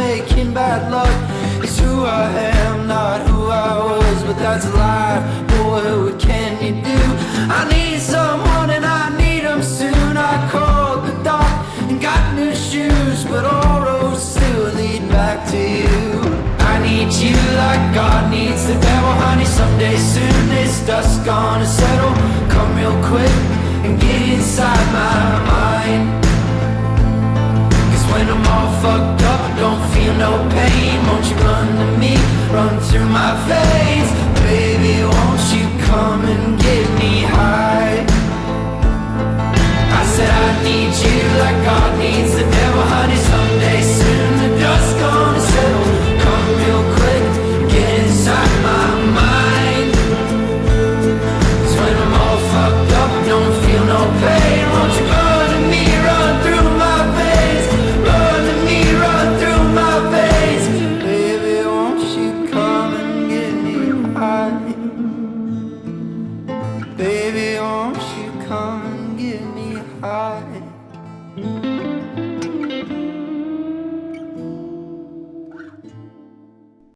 making bad luck. It's who I am, not who I was, but that's a lie. Boy, what can you do? I need someone and I need them soon. I called the doc and got new shoes, but all roads still lead back to you. I need you like God needs the devil, honey. Someday soon this dust's gonna settle. Come real quick and get inside my mind. Cause when I'm all fucked up, I don't feel no pain. Won't you run to me, run through my veins? Baby, won't you come and get me high? I said I need you like God needs the devil, honey. Someday soon the dust's gonna settle. Come real quick, get inside my mind. Cause when I'm all fucked up, I don't feel no pain. Won't you run to me, run through my veins? Run to me, run through my veins. Baby, won't you come and get me high? Baby, won't you come and get me high?